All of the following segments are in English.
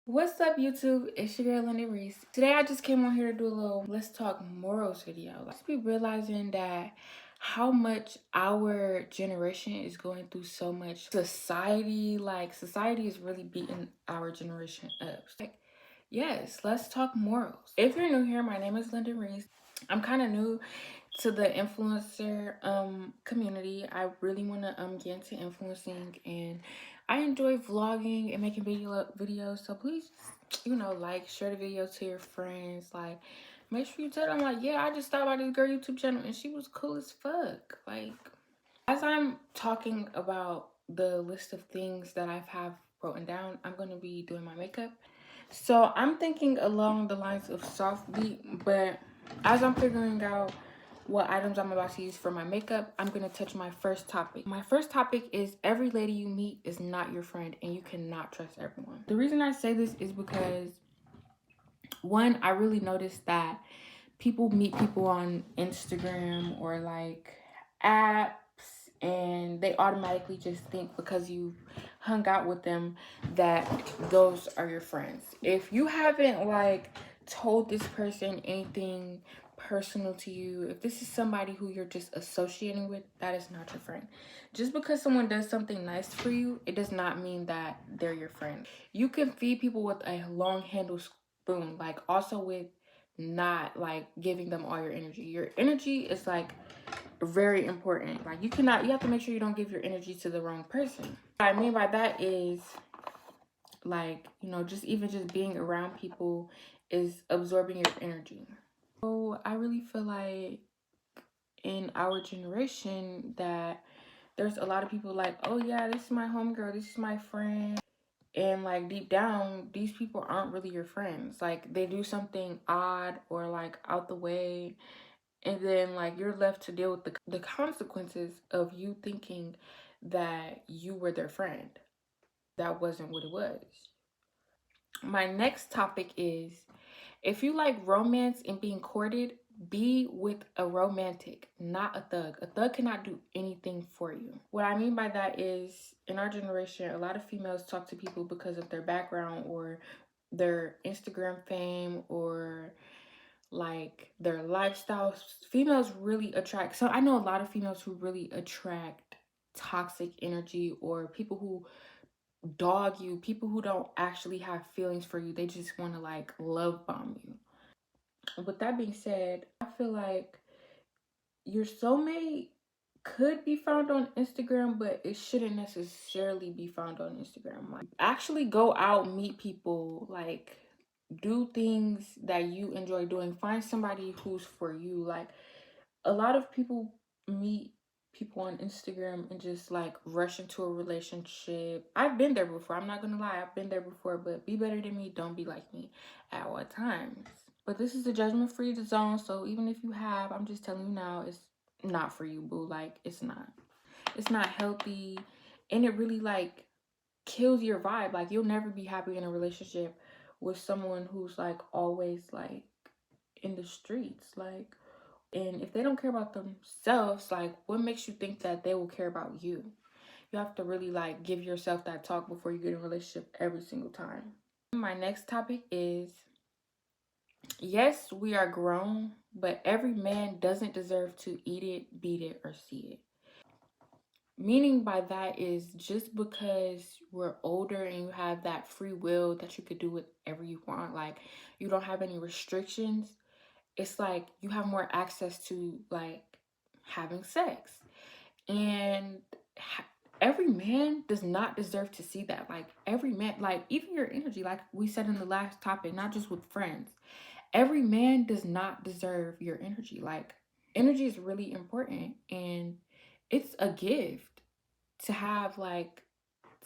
What's up, YouTube? It's your girl London Reese. Today I just came on here to do a little let's talk morals video. Let's be realizing that how much our generation is going through so much society is really beating our generation up. Yes, let's talk morals. If you're new here, my name is London Reese. I'm kind of new to the influencer community. I really want to get into influencing, and I enjoy vlogging and making videos. So please, like, share the video to your friends. Like, make sure you tell them, like, yeah, I just stopped by this girl YouTube channel and she was cool as fuck. Like, as I'm talking about the list of things that I have written down, I'm going to be doing my makeup. So I'm thinking along the lines of soft beat, but as I'm figuring out what items I'm about to use for my makeup, I'm going to touch my first topic. My first topic is every lady you meet is not your friend and you cannot trust everyone. The reason I say this is because, one, I really noticed that people meet people on Instagram or like apps, and they automatically just think because you hung out with them that those are your friends. If you haven't like told this person anything personal to you, if this is somebody who you're just associating with, that is not your friend. Just because someone does something nice for you, it does not mean that they're your friend. You can feed people with a long handle spoon, like also with not like giving them all your energy. Your energy is like very important. Like, you have to make sure you don't give your energy to the wrong person. What I mean by that is, like, just being around people is absorbing your energy. So I really feel like in our generation that there's a lot of people like, oh yeah, this is my homegirl, this is my friend. And like deep down, these people aren't really your friends. Like, they do something odd or like out the way, and then like you're left to deal with the consequences of you thinking that you were their friend. That wasn't what it was. My next topic is, if you like romance and being courted, be with a romantic, not a thug. A thug cannot do anything for you. What I mean by that is, in our generation, a lot of females talk to people because of their background or their Instagram fame or like their lifestyle. Females really attract, so I know a lot of females who really attract toxic energy or people who dog you, people who don't actually have feelings for you. They just want to like love bomb you. With that being said, I feel like your soulmate could be found on Instagram, but it shouldn't necessarily be found on Instagram. Like, actually go out, meet people, like do things that you enjoy doing. Find somebody who's for you. Like, a lot of people meet people on Instagram and just like rush into a relationship. I've been there before. I'm not gonna lie, I've been there before, but be better than me, don't be like me at all times. But this is a judgment-free zone, so even if you have, I'm just telling you now, it's not for you, boo. Like, it's not. It's not healthy, and it really like kills your vibe. Like, you'll never be happy in a relationship with someone who's like always like in the streets. Like, and if they don't care about themselves, like, what makes you think that they will care about you? You have to really like give yourself that talk before you get in a relationship every single time. My next topic is, yes, we are grown, but every man doesn't deserve to eat it, beat it, or see it. Meaning by that is, just because we're older and you have that free will that you could do whatever you want, like you don't have any restrictions, it's like you have more access to like having sex. And every man does not deserve to see that. Like, every man, like even your energy, like we said in the last topic, not just with friends. Every man does not deserve your energy. Like, energy is really important, and it's a gift to have like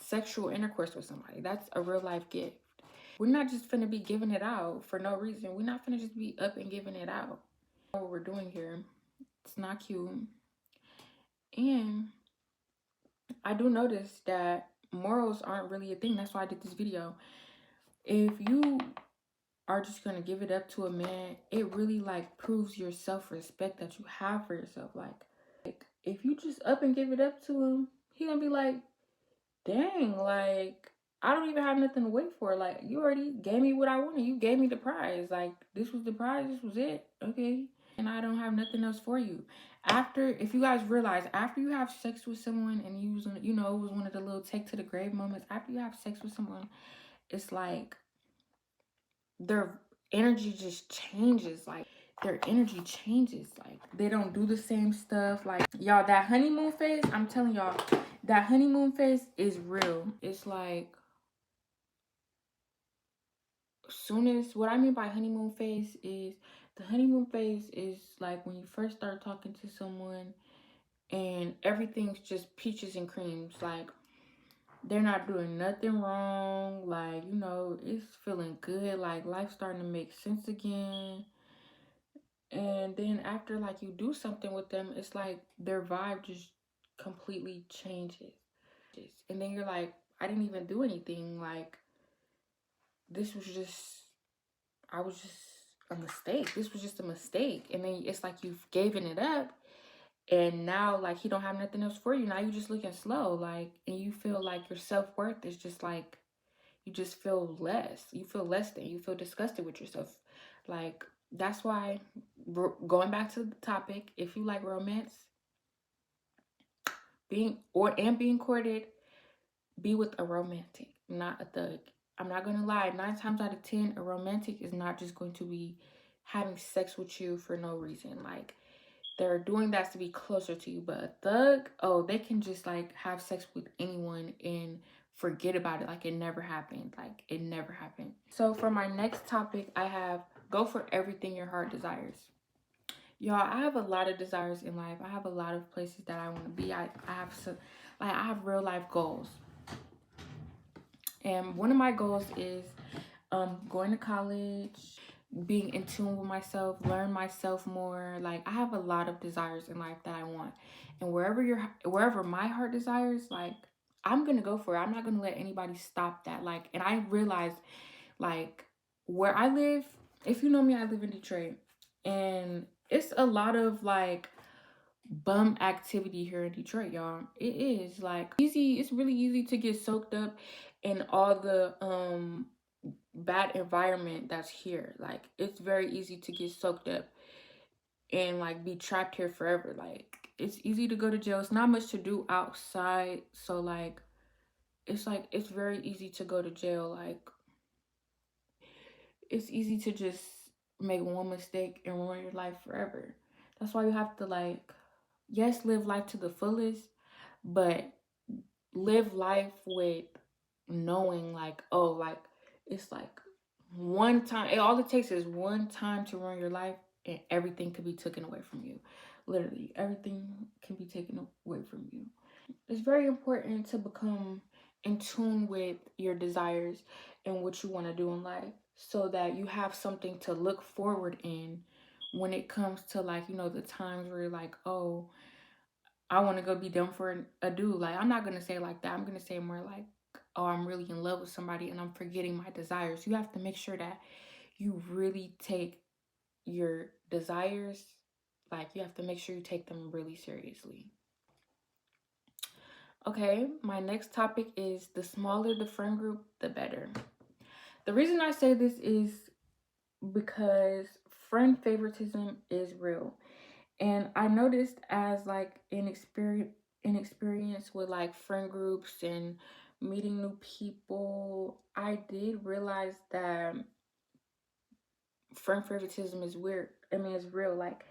sexual intercourse with somebody. That's a real life gift. We're not just finna be giving it out for no reason. We're not finna just be up and giving it out. What we're doing here, it's not cute. And I do notice that morals aren't really a thing. That's why I did this video. If you are just gonna give it up to a man, it really like proves your self-respect that you have for yourself. Like if you just up and give it up to him, he gonna be like, dang, like I don't even have nothing to wait for. Like, you already gave me what I wanted. You gave me the prize. Like, this was the prize. This was it. Okay. And I don't have nothing else for you. After, if you guys realize, after you have sex with someone and you was, you know, it was one of the little take to the grave moments. After you have sex with someone, it's like their energy just changes. Like, their energy changes. Like, they don't do the same stuff. Like, y'all, that honeymoon phase, I'm telling y'all, that honeymoon phase is real. It's like, soon as, what I mean by honeymoon phase is, the honeymoon phase is like when you first start talking to someone and everything's just peaches and creams. Like, they're not doing nothing wrong. Like, you know, it's feeling good. Like, life's starting to make sense again. And then after, like, you do something with them, it's like their vibe just completely changes. And then you're like, I didn't even do anything. Like, this was just, I was just a mistake. This was just a mistake. And then it's like you've given it up. And now, like, he don't have nothing else for you. Now you just looking slow. Like, and you feel like your self-worth is just like, you just feel less. You feel less than. You feel disgusted with yourself. Like, that's why, going back to the topic, if you like romance, being courted, be with a romantic, not a thug. I'm not gonna lie, 9 times out of 10, a romantic is not just going to be having sex with you for no reason. Like, they're doing that to be closer to you. But a thug, oh, they can just like have sex with anyone and forget about it. Like, it never happened. Like, it never happened. So for my next topic, I have go for everything your heart desires. Y'all, I have a lot of desires in life. I have a lot of places that I want to be. I have some, like, I have real life goals. And one of my goals is going to college, being in tune with myself, learn myself more. Like, I have a lot of desires in life that I want. And wherever my heart desires, like, I'm gonna go for it. I'm not gonna let anybody stop that. Like, and I realized, like, where I live, if you know me, I live in Detroit. And it's a lot of like bum activity here in Detroit, y'all. It is like easy, it's really easy to get soaked up in all the bad environment that's here. Like, it's very easy to get soaked up and like be trapped here forever. Like, it's easy to go to jail. It's not much to do outside, so like it's very easy to go to jail. Like, it's easy to just make one mistake and ruin your life forever. That's why you have to, like, yes, live life to the fullest, but live life with knowing, like, oh, like, it's like one time, all it takes is one time to ruin your life and everything could be taken away from you. Literally, everything can be taken away from you. It's very important to become in tune with your desires and what you want to do in life so that you have something to look forward in when it comes to, like, you know, the times where you're like, oh, I want to go be done for a dude. Like, I'm not going to say it like that. I'm going to say more like, oh, I'm really in love with somebody and I'm forgetting my desires. You have to make sure that you really take your desires, like, you have to make sure you take them really seriously. Okay, my next topic is the smaller the friend group, the better. The reason I say this is because friend favoritism is real. And I noticed as like an experience with like friend groups and meeting new people, I did realize that friend favoritism is weird. I mean, it's real. Like,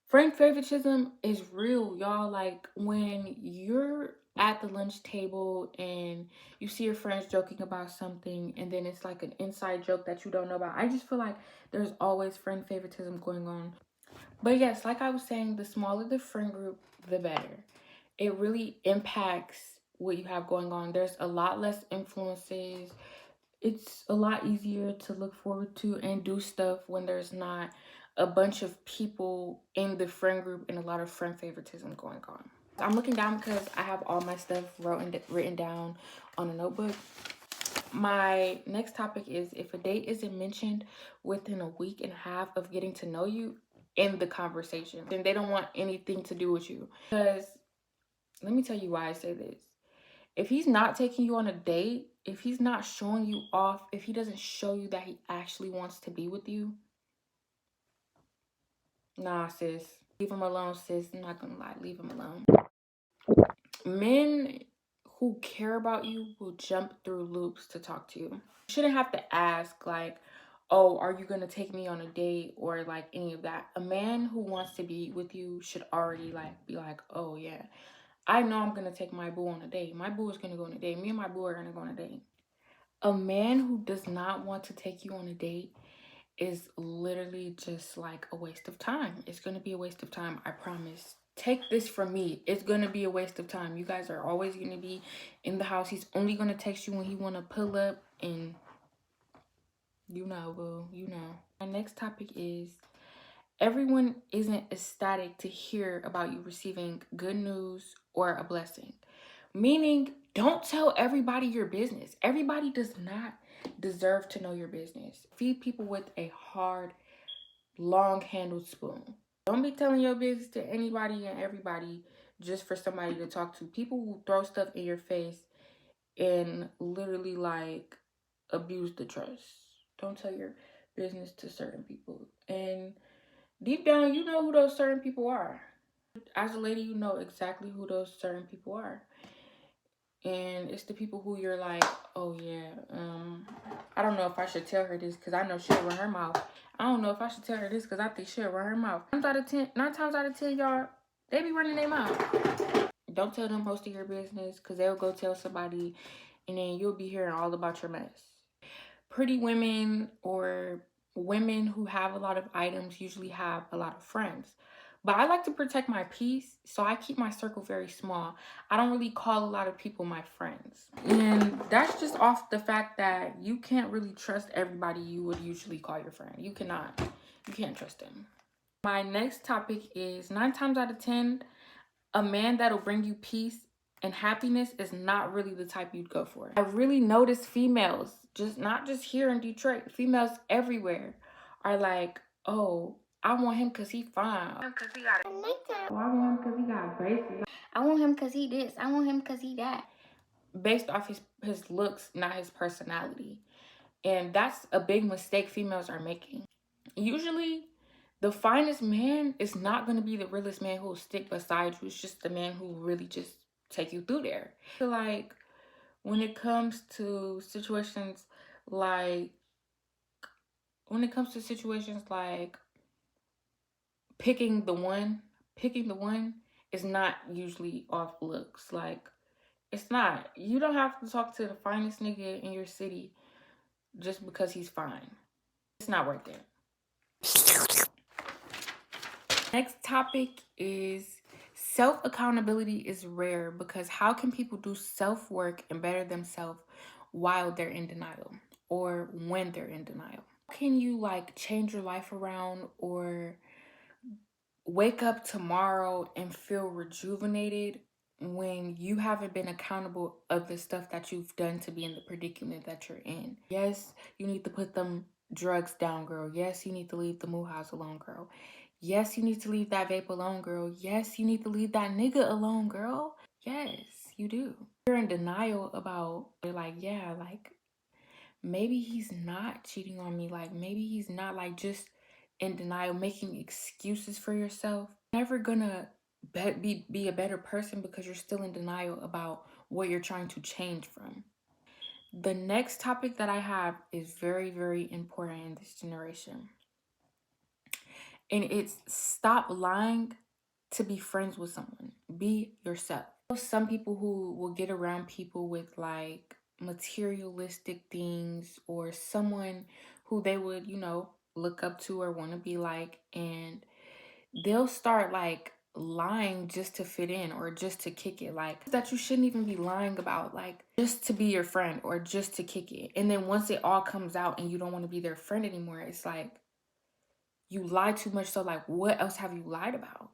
friend favoritism is real, y'all. Like, when you're at the lunch table and you see your friends joking about something and then it's like an inside joke that you don't know about, I just feel like there's always friend favoritism going on. But yes, like I was saying, the smaller the friend group, the better. It really impacts what you have going on. There's a lot less influences. It's a lot easier to look forward to and do stuff when there's not a bunch of people in the friend group and a lot of friend favoritism going on. I'm looking down because I have all my stuff written down on a notebook. My next topic is if a date isn't mentioned within a week and a half of getting to know you in the conversation, then they don't want anything to do with you. Because let me tell you why I say this. If he's not taking you on a date, if he's not showing you off, if he doesn't show you that he actually wants to be with you, nah, sis. Leave him alone, sis. I'm not gonna lie. Leave him alone. Men who care about you will jump through loops to talk to you. You shouldn't have to ask, like, oh, are you gonna take me on a date, or like any of that. A man who wants to be with you should already like be like, oh yeah, I know I'm gonna take my boo on a date. My boo is gonna go on a date. Me and my boo are gonna go on a date. A man who does not want to take you on a date is literally just like a waste of time. It's gonna be a waste of time, I promise. Take this from me. It's gonna be a waste of time. You guys are always gonna be in the house. He's only gonna text you when he wanna pull up, and you know, boo, you know. My next topic is, everyone isn't ecstatic to hear about you receiving good news or a blessing. Meaning, don't tell everybody your business. Everybody does not deserve to know your business. Feed people with a hard, long-handled spoon. Don't be telling your business to anybody and everybody just for somebody to talk to. People will throw stuff in your face and literally like abuse the trust. Don't tell your business to certain people. And deep down, you know who those certain people are. As a lady, you know exactly who those certain people are. And it's the people who you're like, oh yeah, I don't know if I should tell her this because I know she'll run her mouth. I don't know if I should tell her this because I think she'll run her mouth. 9 times out of 10, y'all, they be running their mouth. Don't tell them most of your business because they'll go tell somebody and then you'll be hearing all about your mess. Pretty women or women who have a lot of items usually have a lot of friends. But I like to protect my peace, so I keep my circle very small. I don't really call a lot of people my friends. And that's just off the fact that you can't really trust everybody you would usually call your friend. You cannot. You can't trust them. My next topic is 9 times out of 10, a man that'll bring you peace and happiness is not really the type you'd go for. I really notice females, not just here in Detroit, females everywhere are like, oh, I want him because he fine. Oh, I want him because he got braces. I want him because he this. I want him because he that. Based off his looks, not his personality. And that's a big mistake females are making. Usually, the finest man is not going to be the realest man who will stick beside you. It's just the man who really just take you through there. I feel like when it comes to situations like, picking the one is not usually off looks. Like, it's not. You don't have to talk to the finest nigga in your city just because he's fine. It's not worth it. Next topic is self-accountability is rare because how can people do self-work and better themselves while they're in denial or when they're in denial? How can you like change your life around or wake up tomorrow and feel rejuvenated when you haven't been accountable of the stuff that you've done to be in the predicament that you're in? Yes, you need to put them drugs down, girl. Yes, you need to leave the moo house alone, girl. Yes, you need to leave that vape alone, girl. Yes, you need to leave that nigga alone, girl. Yes, you do. You're in denial about, like, yeah, like, maybe he's not cheating on me. Like, maybe he's not, like, just in denial, making excuses for yourself. You're never gonna be a better person because you're still in denial about what you're trying to change from. The next topic that I have is very, very important in this generation. And it's stop lying to be friends with someone. Be yourself. Some people who will get around people with like materialistic things or someone who they would, look up to or want to be like, and they'll start like lying just to fit in or just to kick it, like that you shouldn't even be lying about, like just to be your friend or just to kick it. And then once it all comes out and you don't want to be their friend anymore, it's like you lied too much. So like, what else have you lied about?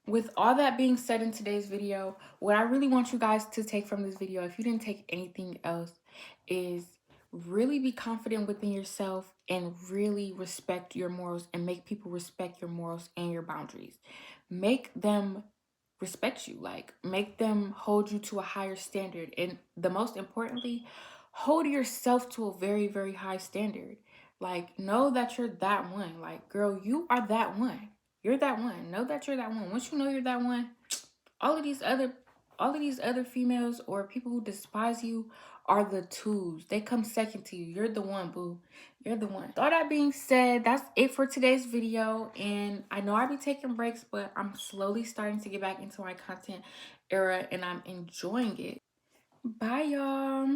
With all that being said in today's video, what I really want you guys to take from this video, if you didn't take anything else, is really be confident within yourself and really respect your morals and make people respect your morals and your boundaries. Make them respect you. Like, make them hold you to a higher standard. And the most importantly, hold yourself to a very, very high standard. Like, know that you're that one. Like, girl, you are that one. You're that one. Know that you're that one. Once you know you're that one, all of these other females or people who despise you are the twos. They come second to you. You're the one, boo. You're the one. With all that being said, that's it for today's video. And I know I'll be taking breaks, but I'm slowly starting to get back into my content era and I'm enjoying it. Bye, y'all.